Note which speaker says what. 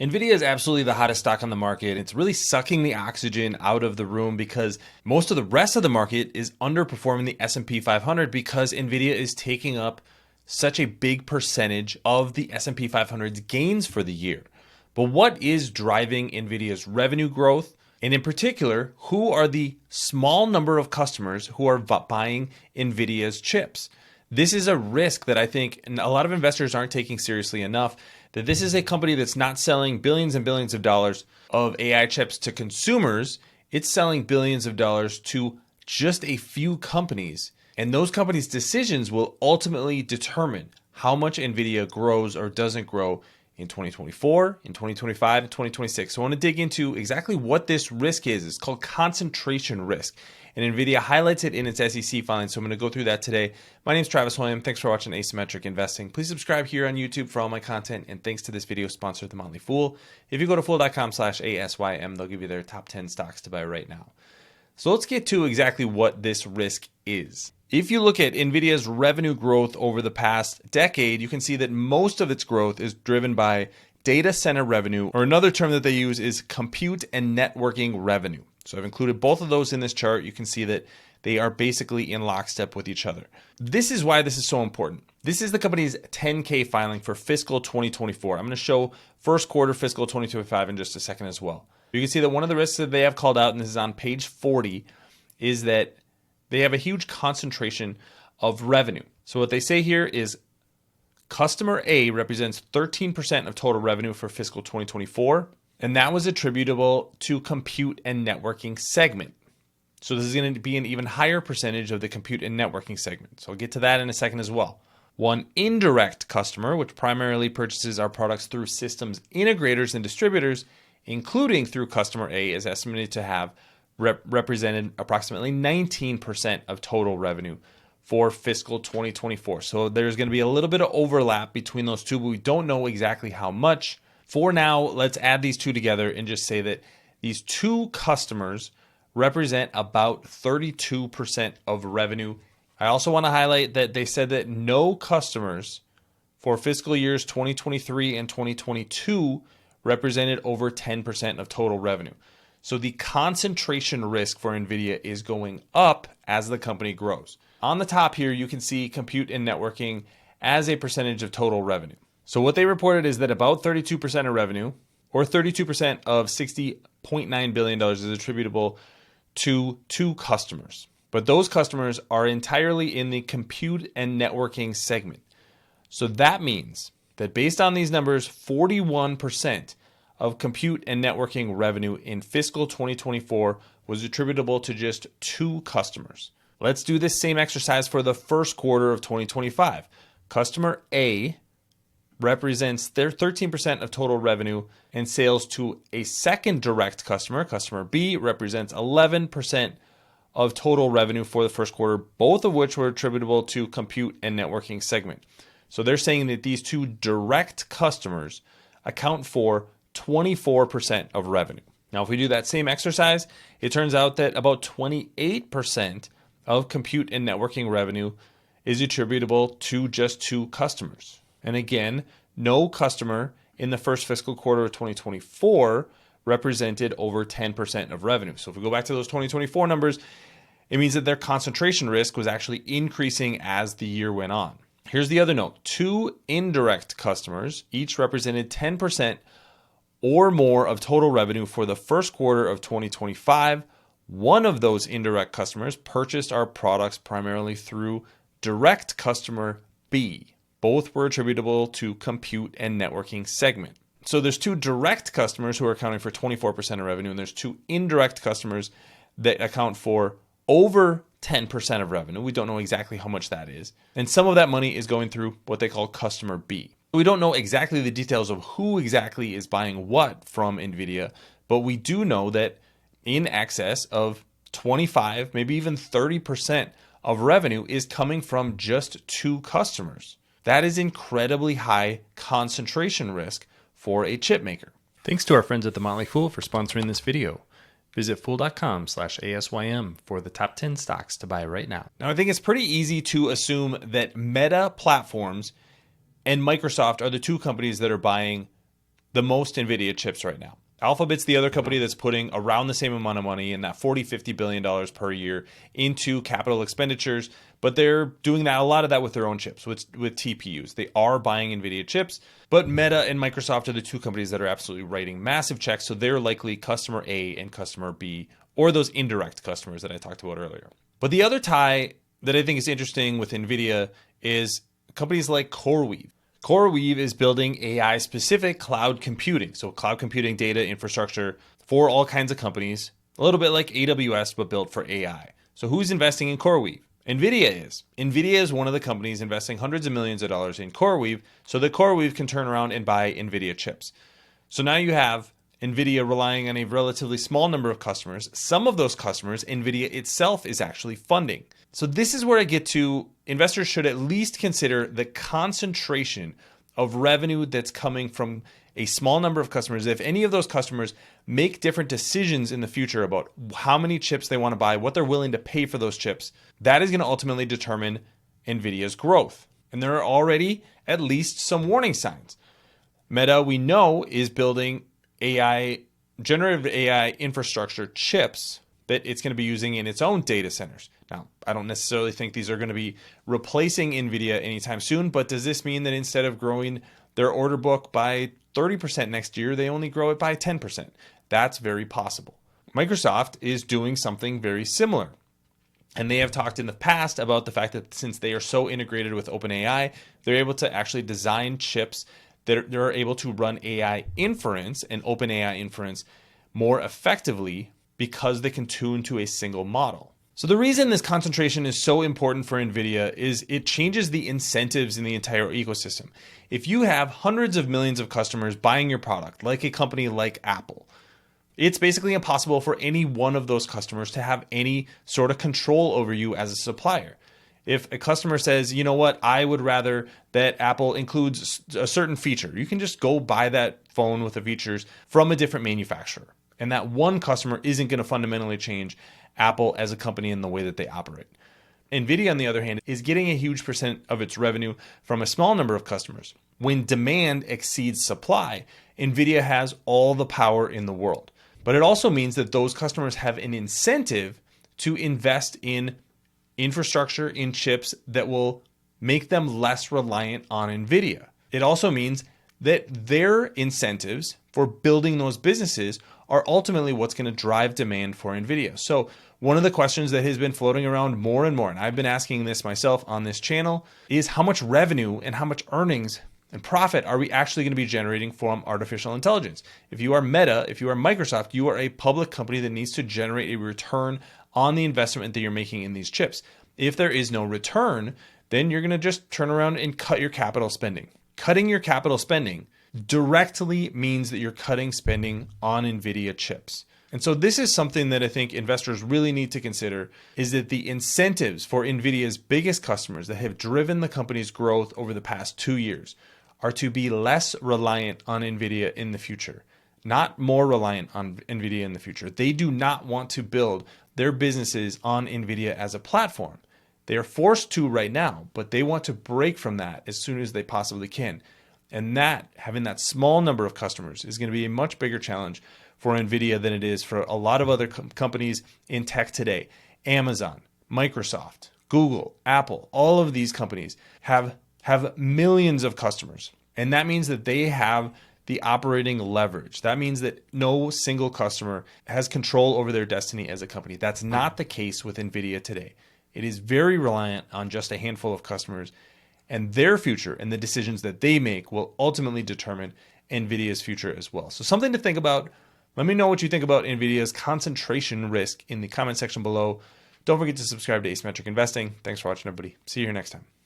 Speaker 1: Nvidia is absolutely the hottest stock on the market. It's really sucking the oxygen out of the room because most of the rest of the market is underperforming the S&P 500 because Nvidia is taking up such a big percentage of the S&P 500's gains for the year. But what is driving Nvidia's revenue growth? And in particular, who are the small number of customers who are buying Nvidia's chips? This is a risk that I think a lot of investors aren't taking seriously enough, that this is a company that's not selling billions and billions of dollars of AI chips to consumers. It's selling billions of dollars to just a few companies. And those companies' decisions will ultimately determine how much Nvidia grows or doesn't grow in 2024, in 2025, and 2026. So I want to dig into exactly what this risk is. It's called concentration risk. And Nvidia highlights it in its SEC filing. So I'm going to go through that today. My name is Travis Hoium. Thanks for watching Asymmetric Investing. Please subscribe here on YouTube for all my content. And thanks to this video sponsor, The Motley Fool. If you go to fool.com/ASYM, they'll give you their top 10 stocks to buy right now. So let's get to exactly what this risk is. If you look at Nvidia's revenue growth over the past decade, you can see that most of its growth is driven by data center revenue, or another term that they use is compute and networking revenue. So I've included both of those in this chart. You can see that they are basically in lockstep with each other. This is why this is so important. This is the company's 10K filing for fiscal 2024. I'm going to show first quarter fiscal 2025 in just a second as well. You can see that one of the risks that they have called out, and this is on page 40, is that they have a huge concentration of revenue. So what they say here is customer A represents 13% of total revenue for fiscal 2024, and that was attributable to compute and networking segment. So this is going to be an even higher percentage of the compute and networking segment. So I'll get to that in a second as well. One indirect customer, which primarily purchases our products through systems integrators and distributors, including through customer A, is estimated to have represented approximately 19% of total revenue for fiscal 2024. So there's going to be a little bit of overlap between those two, but we don't know exactly how much. For now, let's add these two together and just say that these two customers represent about 32% of revenue. I also want to highlight that they said that no customers for fiscal years 2023 and 2022 represented over 10% of total revenue. So the concentration risk for Nvidia is going up as the company grows. On the top here, you can see compute and networking as a percentage of total revenue. So what they reported is that about 32% of revenue, or 32% of $60.9 billion, is attributable to two customers. But those customers are entirely in the compute and networking segment. So that means that based on these numbers, 41% of compute and networking revenue in fiscal 2024 was attributable to just two customers. Let's do this same exercise for the first quarter of 2025. Customer A represents their 13% of total revenue, and sales to a second direct customer, customer B, represents 11% of total revenue for the first quarter, both of which were attributable to compute and networking segment. So they're saying that these two direct customers account for 24% of revenue. Now, if we do that same exercise, it turns out that about 28% of compute and networking revenue is attributable to just two customers. And again, no customer in the first fiscal quarter of 2024 represented over 10% of revenue. So if we go back to those 2024 numbers, it means that their concentration risk was actually increasing as the year went on. Here's the other note. Two indirect customers each represented 10% or more of total revenue for the first quarter of 2025. One of those indirect customers purchased our products primarily through direct customer B. Both were attributable to compute and networking segment. So there's two direct customers who are accounting for 24% of revenue, and there's two indirect customers that account for over 10% of revenue. We don't know exactly how much that is. And some of that money is going through what they call customer B. We don't know exactly the details of who exactly is buying what from Nvidia, but we do know that in excess of 25, maybe even 30% of revenue is coming from just two customers. That is incredibly high concentration risk for a chip maker. Thanks to our friends at The Motley Fool for sponsoring this video. Visit fool.com/ASYM for the top 10 stocks to buy right now. Now, I think it's pretty easy to assume that Meta Platforms and Microsoft are the two companies that are buying the most Nvidia chips right now. Alphabet's the other company that's putting around the same amount of money in that $40-50 billion per year into capital expenditures, but they're doing that a lot of that with their own chips, with TPUs. They are buying Nvidia chips, but Meta and Microsoft are the two companies that are absolutely writing massive checks, so they're likely customer A and customer B, or those indirect customers that I talked about earlier. But the other tie that I think is interesting with Nvidia is companies like CoreWeave. CoreWeave is building AI-specific cloud computing, so cloud computing data infrastructure for all kinds of companies, a little bit like AWS, but built for AI. So who's investing in CoreWeave? Nvidia is. Nvidia is one of the companies investing hundreds of millions of dollars in CoreWeave so that CoreWeave can turn around and buy Nvidia chips. So now you have Nvidia relying on a relatively small number of customers. Some of those customers, Nvidia itself is actually funding. So this is where I get to investors should at least consider the concentration of revenue that's coming from a small number of customers. If any of those customers make different decisions in the future about how many chips they want to buy, what they're willing to pay for those chips, that is going to ultimately determine Nvidia's growth. And there are already at least some warning signs. Meta, we know, is building generative AI infrastructure chips that it's going to be using in its own data centers. Now, I don't necessarily think these are going to be replacing Nvidia anytime soon, but does this mean that instead of growing their order book by 30% next year, they only grow it by 10%? That's very possible. Microsoft is doing something very similar. And they have talked in the past about the fact that since they are so integrated with OpenAI, they're able to actually design chips that are able to run AI inference and OpenAI inference more effectively because they can tune to a single model. So the reason this concentration is so important for NVIDIA is it changes the incentives in the entire ecosystem. If you have hundreds of millions of customers buying your product, like a company like Apple, it's basically impossible for any one of those customers to have any sort of control over you as a supplier. If a customer says, you know what, I would rather that Apple includes a certain feature, you can just go buy that phone with the features from a different manufacturer. And that one customer isn't going to fundamentally change Apple as a company in the way that they operate. NVIDIA, on the other hand, is getting a huge percent of its revenue from a small number of customers. When demand exceeds supply, NVIDIA has all the power in the world. But it also means that those customers have an incentive to invest in infrastructure, in chips that will make them less reliant on NVIDIA. It also means that their incentives for building those businesses are ultimately what's going to drive demand for NVIDIA. So one of the questions that has been floating around more and more, and I've been asking this myself on this channel, is how much revenue and how much earnings and profit are we actually going to be generating from artificial intelligence? If you are Meta, if you are Microsoft, you are a public company that needs to generate a return on the investment that you're making in these chips. If there is no return, then you're going to just turn around and cut your capital spending. Cutting your capital spending directly means that you're cutting spending on NVIDIA chips. And so this is something that I think investors really need to consider, is that the incentives for NVIDIA's biggest customers that have driven the company's growth over the past 2 years are to be less reliant on NVIDIA in the future, not more reliant on NVIDIA in the future. They do not want to build their businesses on NVIDIA as a platform. They are forced to right now, but they want to break from that as soon as they possibly can. And that, having that small number of customers, is going to be a much bigger challenge for NVIDIA than it is for a lot of other companies in tech today. Amazon, Microsoft, Google, Apple, all of these companies have millions of customers. And that means that they have the operating leverage. That means that no single customer has control over their destiny as a company. That's not the case with NVIDIA today. It is very reliant on just a handful of customers, and their future and the decisions that they make will ultimately determine NVIDIA's future as well. So something to think about. Let me know what you think about NVIDIA's concentration risk in the comment section below. Don't forget to subscribe to Asymmetric Investing. Thanks for watching, everybody. See you here next time.